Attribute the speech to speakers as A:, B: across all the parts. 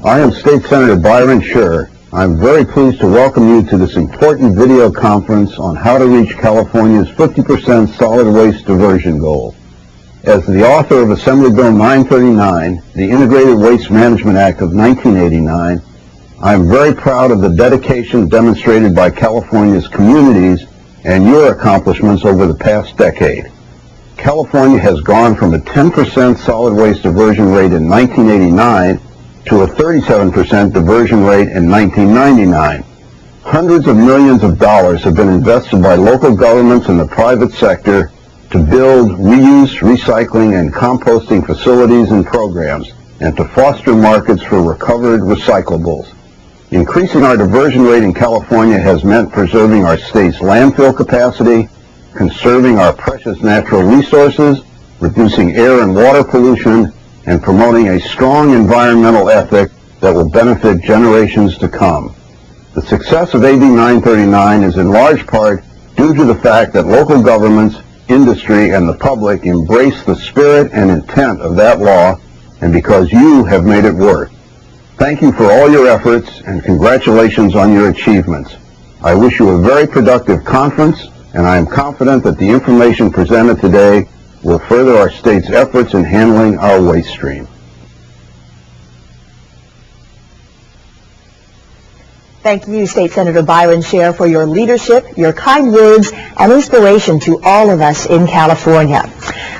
A: I am State Senator Byron Scher. I'm very pleased to welcome you to this important video conference on how to reach California's 50% solid waste diversion goal. As the author of Assembly Bill 939, the Integrated Waste Management Act of 1989, I am very proud of the dedication demonstrated by California's communities and your accomplishments over the past decade. California has gone from a 10% solid waste diversion rate in 1989 to a 37% diversion rate in 1999. Hundreds of millions of dollars have been invested by local governments and the private sector to build reuse, recycling, and composting facilities and programs, and to foster markets for recovered recyclables. Increasing our diversion rate in California has meant preserving our state's landfill capacity, conserving our precious natural resources, reducing air and water pollution, and promoting a strong environmental ethic that will benefit generations to come. The success of AB 939 is in large part due to the fact that local governments, industry, and the public embrace the spirit and intent of that law, and because you have made it work. Thank you for all your efforts, and congratulations on your achievements. I wish you a very productive conference, and I am confident that the information presented today will further our state's efforts in handling our waste stream.
B: Thank you, State Senator Byron Scher, for your leadership, your kind words, and inspiration to all of us in California.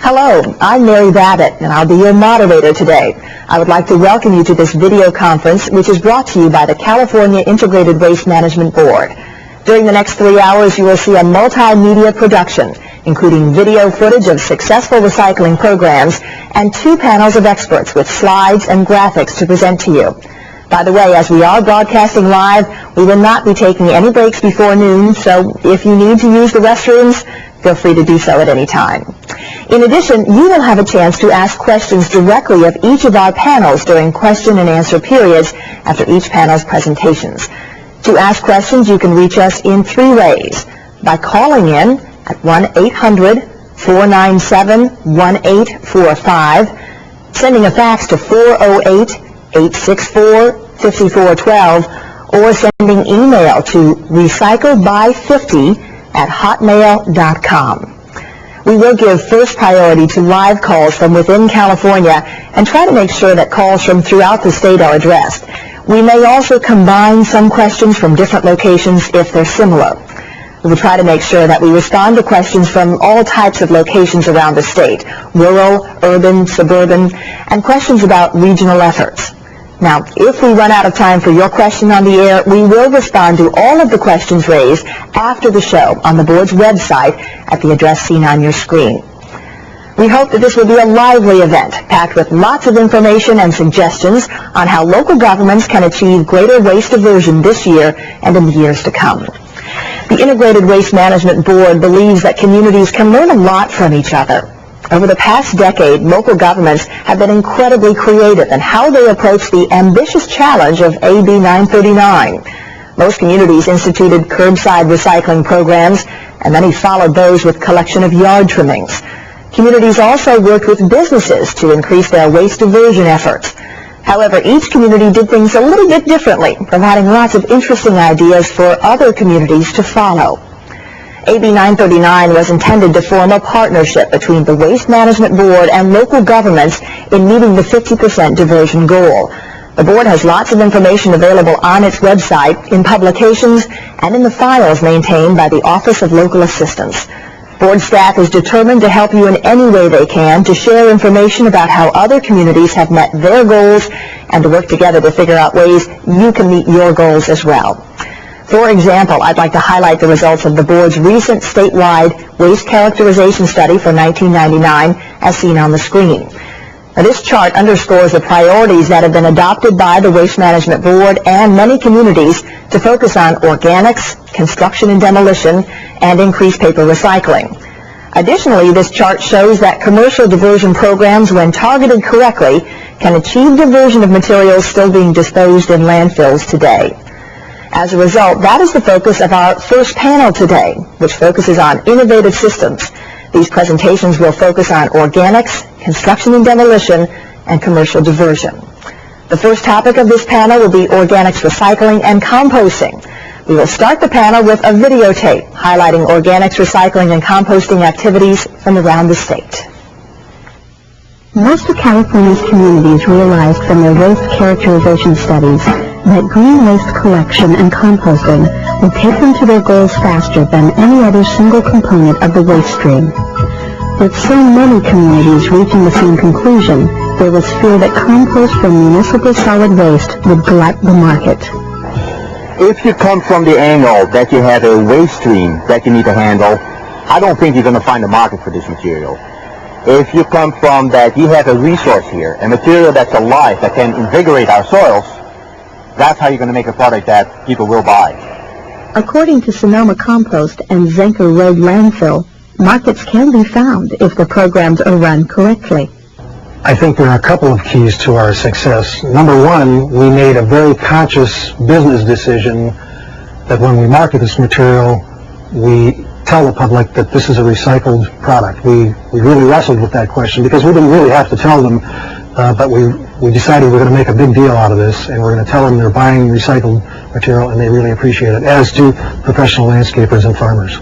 B: Hello, I'm Mary Babbitt, and I'll be your moderator today. I would like to welcome you to this video conference, which is brought to you by the California Integrated Waste Management Board. During the next 3 hours, you will see a multimedia production, including video footage of successful recycling programs and 2 panels of experts with slides and graphics to present to you. By the way, as we are broadcasting live, we will not be taking any breaks before noon, so if you need to use the restrooms, feel free to do so at any time. In addition, you will have a chance to ask questions directly of each of our panels during question and answer periods after each panel's presentations. To ask questions, you can reach us in 3 ways: by calling in at 1-800-497-1845, sending a fax to 408-864-5412, or sending email to recycleby50@hotmail.com. We will give first priority to live calls from within California and try to make sure that calls from throughout the state are addressed. We may also combine some questions from different locations if they're similar. We will try to make sure that we respond to questions from all types of locations around the state: rural, urban, suburban, and questions about regional efforts. Now, if we run out of time for your question on the air, we will respond to all of the questions raised after the show on the board's website at the address seen on your screen. We hope that this will be a lively event, packed with lots of information and suggestions on how local governments can achieve greater waste diversion this year and in the years to come. The Integrated Waste Management Board believes that communities can learn a lot from each other. Over the past decade, local governments have been incredibly creative in how they approach the ambitious challenge of AB 939. Most communities instituted curbside recycling programs, and many followed those with collection of yard trimmings. Communities also worked with businesses to increase their waste diversion efforts. However, each community did things a little bit differently, providing lots of interesting ideas for other communities to follow. AB 939 was intended to form a partnership between the Waste Management Board and local governments in meeting the 50% diversion goal. The board has lots of information available on its website, in publications, and in the files maintained by the Office of Local Assistance. Board staff is determined to help you in any way they can to share information about how other communities have met their goals and to work together to figure out ways you can meet your goals as well. For example, I'd like to highlight the results of the board's recent statewide waste characterization study for 1999, as seen on the screen. Now, this chart underscores the priorities that have been adopted by the Waste Management Board and many communities to focus on organics, construction and demolition, and increased paper recycling. Additionally, this chart shows that commercial diversion programs, when targeted correctly, can achieve diversion of materials still being disposed in landfills today. As a result, that is the focus of our first panel today, which focuses on innovative systems. These presentations will focus on organics, construction and demolition, and commercial diversion. The first topic of this panel will be organics recycling and composting. We will start the panel with a videotape highlighting organics recycling and composting activities from around the state.
C: Most of California's communities realized from their waste characterization studies that green waste collection and composting will take them to their goals faster than any other single component of the waste stream. With so many communities reaching the same conclusion, there was fear that compost from municipal solid waste would glut the market.
D: If you come from the angle that you have a waste stream that you need to handle, I don't think you're going to find a market for this material. If you come from that you have a resource here, a material that's alive, that can invigorate our soils, that's how you're going to make a product that people will buy.
C: According to Sonoma Compost and Zenker Road Landfill, markets can be found if the programs are run correctly.
E: I think there are a couple of keys to our success. Number one, we made a very conscious business decision that when we market this material, we tell the public that this is a recycled product. We really wrestled with that question because we didn't really have to tell them, but we decided we're going to make a big deal out of this, and we're going to tell them they're buying recycled material, and they really appreciate it, as do professional landscapers and farmers.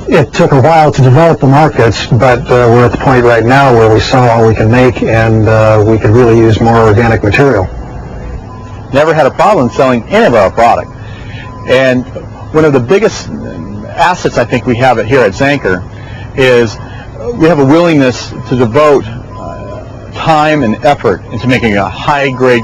E: It took a while to develop the markets, but we're at the point right now where we saw all we can make, and we could really use more organic material.
F: Never had a problem selling any of our product. And one of the biggest assets I think we have here at Zenker is we have a willingness to devote time and effort into making a high-grade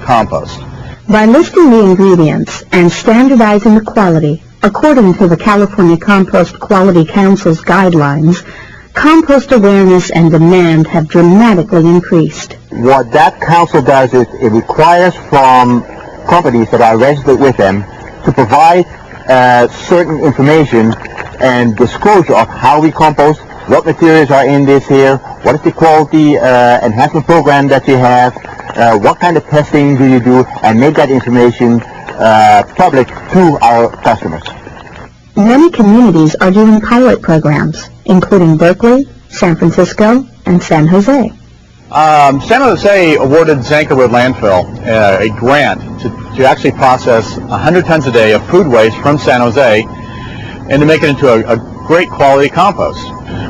F: compost.
C: By listing the ingredients and standardizing the quality, according to the California Compost Quality Council's guidelines, compost awareness and demand have dramatically increased.
D: What that council does is it requires from companies that are registered with them to provide certain information and disclosure of how we compost, what materials are in this here, what is the quality enhancement program that you have, what kind of testing do you do, and make that information public to our customers.
C: Many communities are doing pilot programs, including Berkeley, San Francisco, and San Jose.
F: San Jose awarded Zenker Road Landfill a grant to actually process 100 tons a day of food waste from San Jose and to make it into a great quality compost.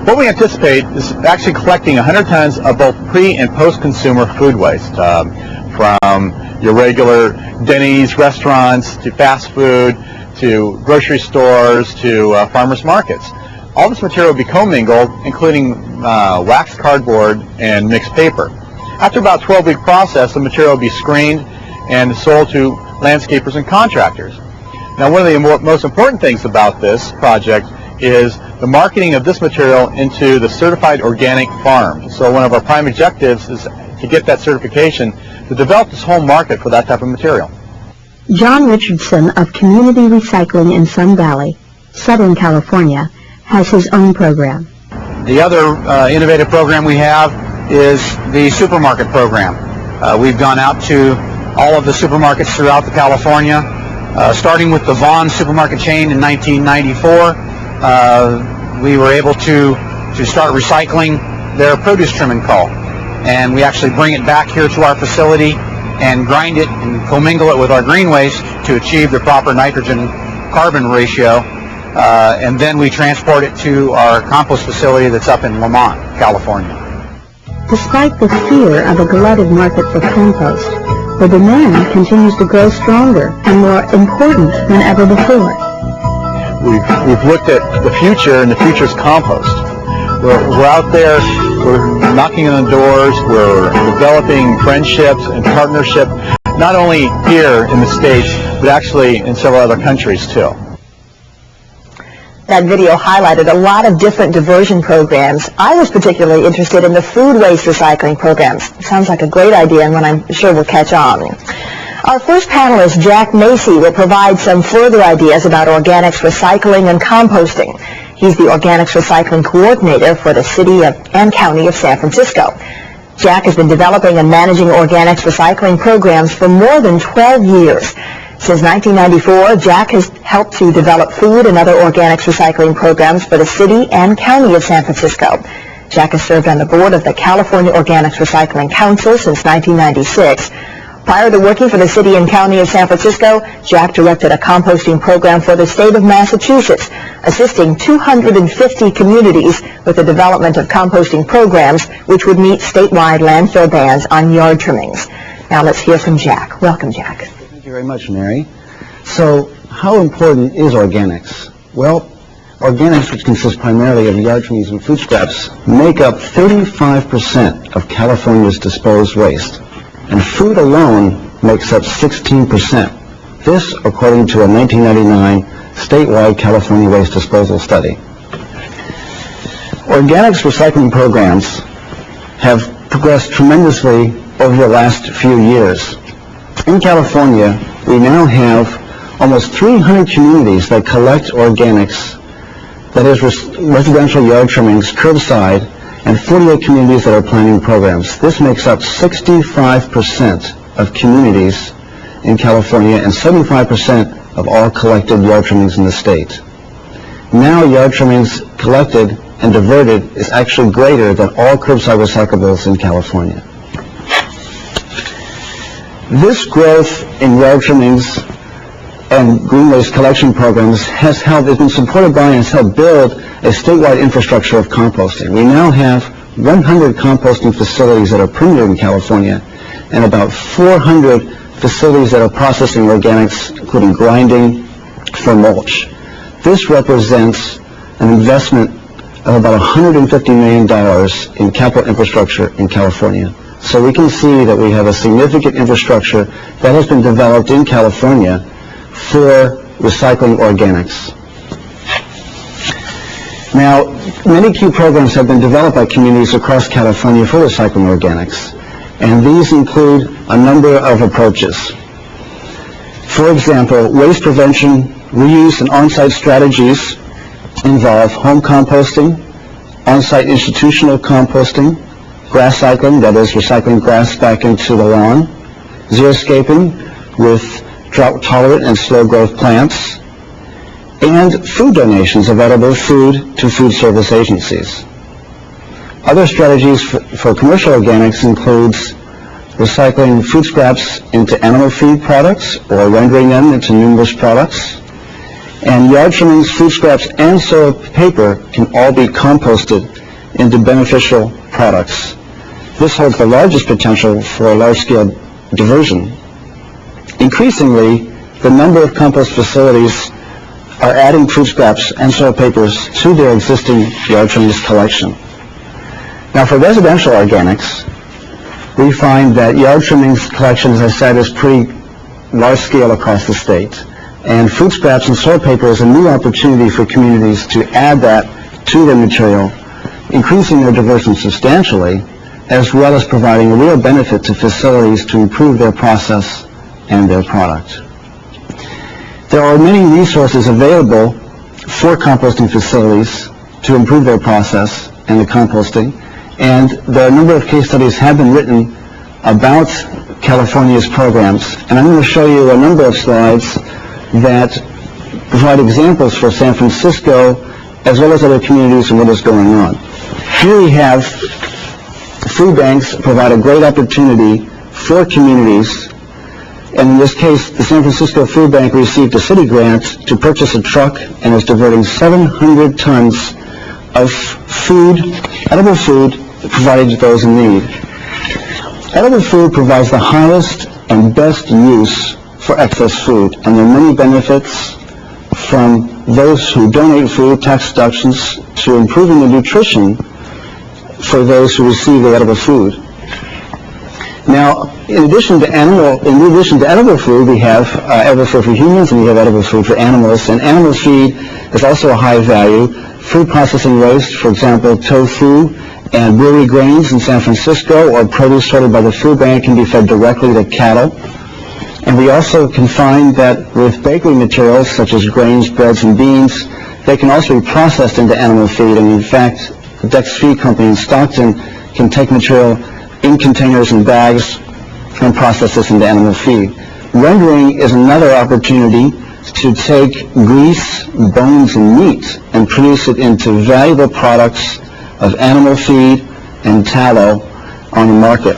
F: What we anticipate is actually collecting 100 tons of both pre- and post-consumer food waste, from your regular Denny's restaurants to fast food to grocery stores to farmers markets. All this material will be commingled, including waxed cardboard and mixed paper. After about a 12-week process, the material will be screened and sold to landscapers and contractors. Now, one of the most important things about this project is the marketing of this material into the certified organic farm. So one of our prime objectives is to get that certification to develop this whole market for that type of material.
C: John Richardson of Community Recycling in Sun Valley, Southern California, has his own program.
G: The other innovative program we have is the supermarket program. We've gone out to all of the supermarkets throughout the California, starting with the Vaughn supermarket chain in 1994. We were able to start recycling their produce trim and cull, and we actually bring it back here to our facility and grind it and commingle it with our green waste to achieve the proper nitrogen-carbon ratio, and then we transport it to our compost facility that's up in Lamont, California.
C: Despite the fear of a glutted market for compost, the demand continues to grow stronger and more important than ever before.
F: We've looked at the future, and the future's compost. We're out there, we're knocking on the doors, we're developing friendships and partnerships, not only here in the States, but actually in several other countries too.
B: That video highlighted a lot of different diversion programs. I was particularly interested in the food waste recycling programs. It sounds like a great idea, and one I'm sure will catch on. Our first panelist, Jack Macy, will provide some further ideas about organics recycling and composting. He's the Organics Recycling Coordinator for the City and County of San Francisco. Jack has been developing and managing organics recycling programs for more than 12 years. Since 1994, Jack has helped to develop food and other organics recycling programs for the City and County of San Francisco. Jack has served on the board of the California Organics Recycling Council since 1996. Prior to working for the city and county of San Francisco, Jack directed a composting program for the state of Massachusetts, assisting 250 communities with the development of composting programs which would meet statewide landfill bans on yard trimmings. Now let's hear from Jack. Welcome, Jack.
H: Thank you very much, Mary. So, how important is organics? Well, organics, which consist primarily of yard trimmings and food scraps, make up 35% of California's disposed waste, and food alone makes up 16%. This, according to a 1999 statewide California waste disposal study. Organics recycling programs have progressed tremendously over the last few years. In California, we now have almost 300 communities that collect organics, that is residential yard trimmings, curbside, and 48 communities that are planning programs. This makes up 65% of communities in California and 75% of all collected yard trimmings in the state. Now yard trimmings collected and diverted is actually greater than all curbside recyclables in California. This growth in yard trimmings and green waste collection programs has been supported by and has helped build a statewide infrastructure of composting. We now have 100 composting facilities that are permitted in California and about 400 facilities that are processing organics, including grinding for mulch. This represents an investment of about $150 million in capital infrastructure in California. So we can see that we have a significant infrastructure that has been developed in California for recycling organics. Now, many key programs have been developed by communities across California for recycling organics, and these include a number of approaches. For example, waste prevention, reuse, and on-site strategies involve home composting, on-site institutional composting, grass cycling, that is recycling grass back into the lawn, xeriscaping with drought-tolerant and slow-growth plants, and food donations of edible food to food service agencies. Other strategies for commercial organics includes recycling food scraps into animal feed products or rendering them into numerous products. And yard trimmings, food scraps, and soil paper can all be composted into beneficial products. This holds the largest potential for large-scale diversion. Increasingly, the number of compost facilities are adding food scraps and soil papers to their existing yard trimmings collection. Now, for residential organics, we find that yard trimmings collection, as I said, is pretty large scale across the state. And food scraps and soil paper is a new opportunity for communities to add that to their material, increasing their diversion substantially, as well as providing a real benefit to facilities to improve their process and their product. There are many resources available for composting facilities to improve their process and the composting, and there are a number of case studies have been written about California's programs, and I'm going to show you a number of slides that provide examples for San Francisco as well as other communities and what is going on. Here we have food banks provide a great opportunity for communities, and in this case the San Francisco Food Bank received a city grant to purchase a truck and is diverting 700 tons of food, edible food, provided to those in need. Edible food provides the highest and best use for excess food, and there are many benefits from those who donate food, tax deductions, to improving the nutrition for those who receive the edible food. Now, in addition to edible food, we have edible food for humans and we have edible food for animals, and animal feed is also a high value. Food processing waste, for example, tofu and brewery grains in San Francisco or produce sorted by the food bank can be fed directly to cattle. And we also can find that with bakery materials such as grains, breads, and beans, they can also be processed into animal feed. And in fact, the Dex Feed Company in Stockton can take material in containers and bags and process this into animal feed. Rendering is another opportunity to take grease, bones, and meat and produce it into valuable products of animal feed and tallow on the market.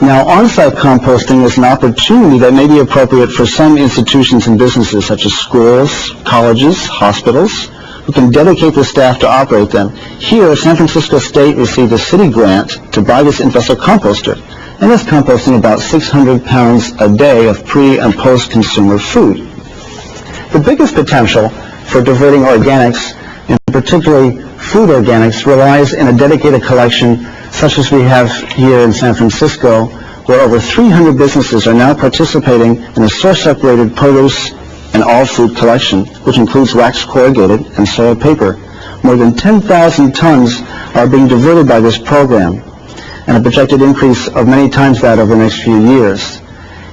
H: Now, on-site composting is an opportunity that may be appropriate for some institutions and businesses such as schools, colleges, hospitals, who can dedicate the staff to operate them. Here, San Francisco State received a city grant to buy this in-vessel composter, and it's composting about 600 pounds a day of pre- and post-consumer food. The biggest potential for diverting organics, and particularly food organics, relies in a dedicated collection such as we have here in San Francisco, where over 300 businesses are now participating in a source-separated produce and all-food collection, which includes wax corrugated and soiled paper. More than 10,000 tons are being diverted by this program, and a projected increase of many times that over the next few years.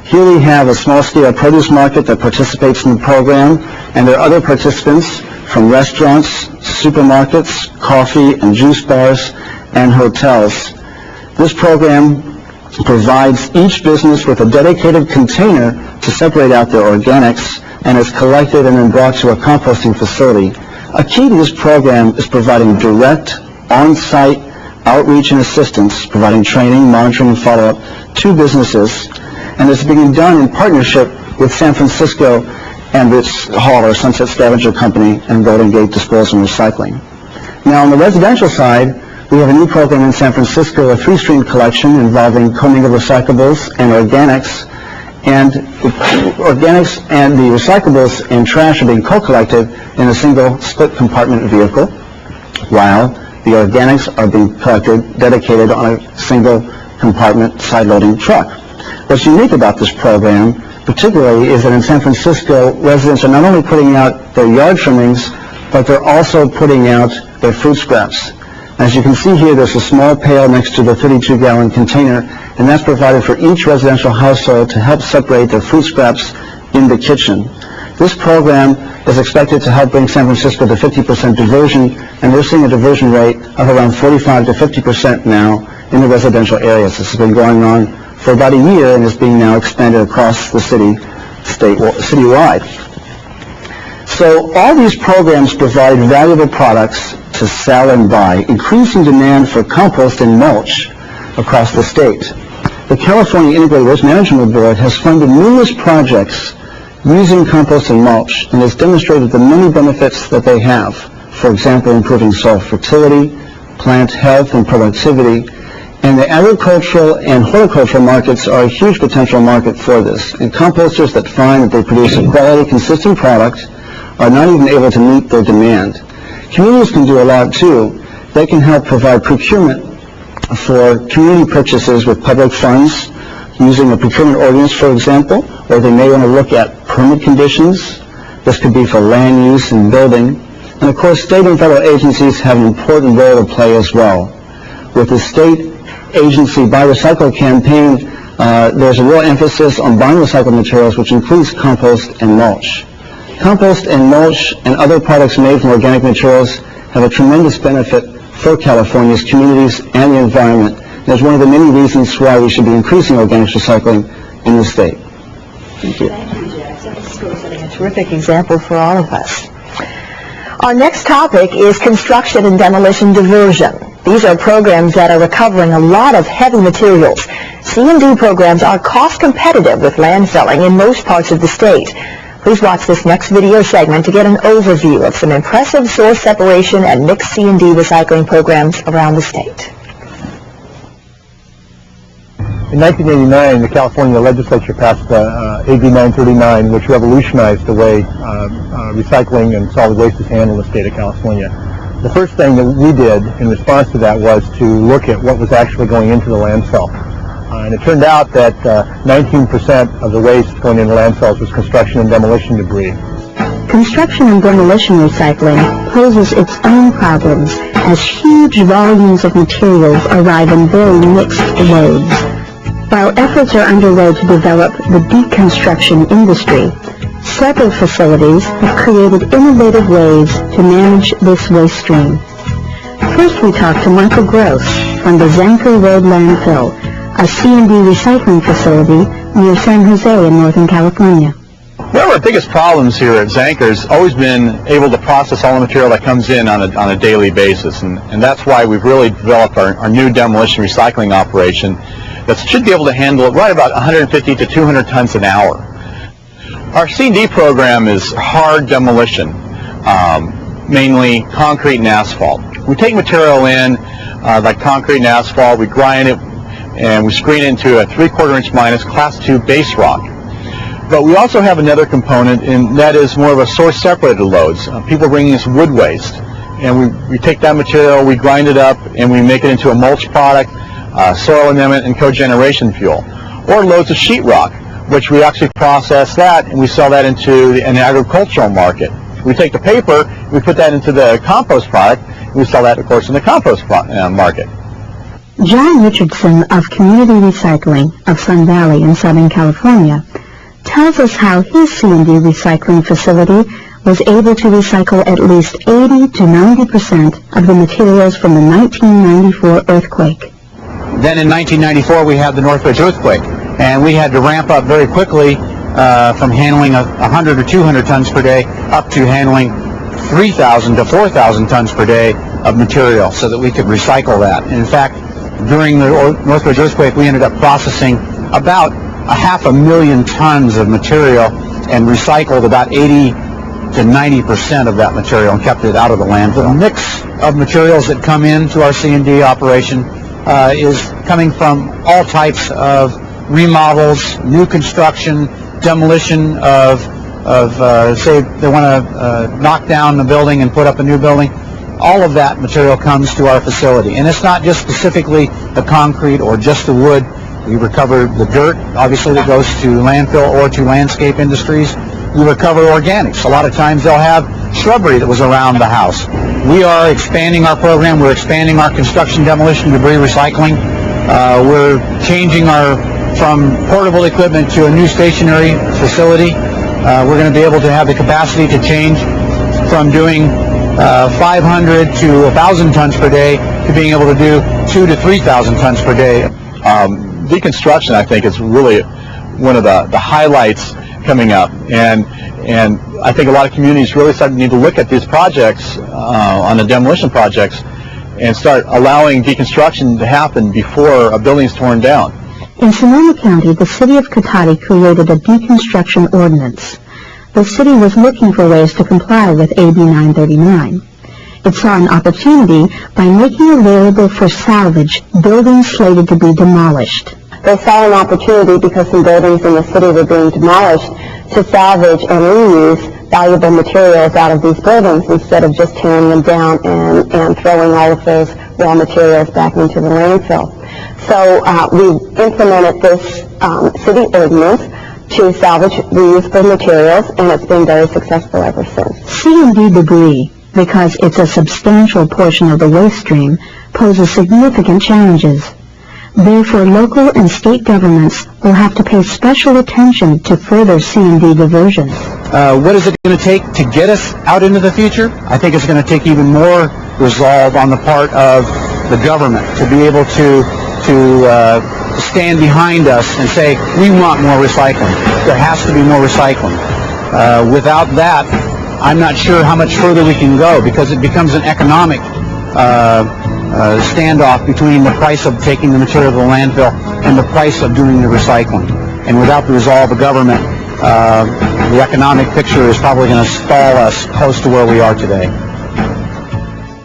H: Here we have a small-scale produce market that participates in the program, and there are other participants from restaurants, supermarkets, coffee and juice bars, and hotels. This program provides each business with a dedicated container to separate out their organics, and is collected and then brought to a composting facility. A key to this program is providing direct, on-site outreach and assistance, providing training, monitoring, and follow-up to businesses, and it's being done in partnership with San Francisco and its hauler, Sunset Scavenger Company, and Golden Gate Disposal and Recycling. Now, on the residential side, we have a new program in San Francisco, a three-stream collection involving commingled recyclables and organics, and the organics and the recyclables and trash are being co-collected in a single split compartment vehicle, while the organics are being collected dedicated on a single compartment side-loading truck. What's unique about this program, particularly, is that in San Francisco, residents are not only putting out their yard trimmings, but they're also putting out their food scraps. As you can see here, there's a small pail next to the 32-gallon container, and that's provided for each residential household to help separate their food scraps in the kitchen. This program is expected to help bring San Francisco to 50% diversion, and we're seeing a diversion rate of around 45 to 50% now in the residential areas. This has been going on for about a year and is being now expanded across the citywide. So all these programs provide valuable products to sell and buy, increasing demand for compost and mulch across the state. The California Integrated Waste Management Board has funded numerous projects using compost and mulch and has demonstrated the many benefits that they have. For example, improving soil fertility, plant health and productivity, and the agricultural and horticultural markets are a huge potential market for this. And composters that find that they produce a quality, consistent product are not even able to meet their demand. Communities can do a lot too. They can help provide procurement for community purchases with public funds, using a procurement ordinance, for example, or they may want to look at permit conditions. This could be for land use and building. And of course, state and federal agencies have an important role to play as well. With the state agency Buy Recycle campaign, there's a real emphasis on buying recycled materials, which includes compost and mulch. Compost and mulch and other products made from organic materials have a tremendous benefit for California's communities and the environment. That's one of the many reasons why we should be increasing organics recycling in the state. Thank you.
B: Thank you, Jackson. This is setting a terrific example for all of us. Our next topic is construction and demolition diversion. These are programs that are recovering a lot of heavy materials. C&D programs are cost competitive with landfilling in most parts of the state. Please watch this next video segment to get an overview of some impressive source separation and mixed C&D recycling programs around the state.
I: In 1989, the California legislature passed AB 939, which revolutionized the way recycling and solid waste is handled in the state of California. The first thing that we did in response to that was to look at what was actually going into the landfill. And it turned out that 19% of the waste going into landfills was construction and demolition debris.
C: Construction and demolition recycling poses its own problems as huge volumes of materials arrive in very mixed loads. While efforts are underway to develop the deconstruction industry, several facilities have created innovative ways to manage this waste stream. First, we talked to Michael Gross from the Zanker Road Landfill, a C&D recycling facility near San Jose in Northern California.
F: One of our biggest problems here at Zanker has always been able to process all the material that comes in on a daily basis, and that's why we've really developed our new demolition recycling operation that should be able to handle right about 150 to 200 tons an hour. Our C&D program is hard demolition, mainly concrete and asphalt. We take material in, like concrete and asphalt, we grind it, and we screen it into a 3/4 inch minus Class 2 base rock. But we also have another component, and that is more of a source-separated loads. People bringing us wood waste, and we take that material, we grind it up, and we make it into a mulch product, soil amendment, and cogeneration fuel. Or loads of sheetrock, which we actually process that, and we sell that into an agricultural market. We take the paper, we put that into the compost product, and we sell that, of course, in the compost market.
C: John Richardson of Community Recycling of Sun Valley in Southern California tells us how his C&D recycling facility was able to recycle at least 80 to 90% of the materials from the 1994 earthquake.
G: Then in 1994 we had the Northridge earthquake, and we had to ramp up very quickly from handling 100 or 200 tons per day up to handling 3,000 to 4,000 tons per day of material so that we could recycle that. And in fact, during the Northridge earthquake, we ended up processing about 500,000 tons of material and recycled about 80 to 90% of that material and kept it out of the landfill. A mix of materials that come into our C&D operation is coming from all types of remodels, new construction, demolition of say they want to knock down the building and put up a new building. All of that material comes to our facility. And it's not just specifically the concrete or just the wood. We recover the dirt, obviously, that goes to landfill or to landscape industries. We recover organics. A lot of times they'll have shrubbery that was around the house. We are expanding our program. We're expanding our construction, demolition, debris recycling. We're changing from portable equipment to a new stationary facility. We're going to be able to have the capacity to change from doing 500 to 1,000 tons per day to being able to do 2,000 to 3,000 tons per day. Deconstruction, I think, is really one of the highlights coming up, and I think a lot of communities really need to look at these projects on the demolition projects and start allowing deconstruction to happen before a building is torn down.
C: In Sonoma County, the city of Cotati created a deconstruction ordinance. The city was looking for ways to comply with AB 939. It saw an opportunity by making available for salvage buildings slated to be demolished.
J: They saw an opportunity because some buildings in the city were being demolished to salvage and reuse valuable materials out of these buildings instead of just tearing them down and throwing all of those raw materials back into the landfill. So we implemented this city ordinance to salvage reusable materials, and it's been very successful ever since.
C: C&D debris, because it's a substantial portion of the waste stream, poses significant challenges. Therefore, local and state governments will have to pay special attention to further C&D diversion.
G: What is it going to take to get us out into the future? I think it's going to take even more resolve on the part of the government to be able to stand behind us and say, we want more recycling. There has to be more recycling. Without that, I'm not sure how much further we can go, because it becomes an economic standoff between the price of taking the material to the landfill and the price of doing the recycling. And without the resolve of government, the economic picture is probably going to stall us close to where we are today.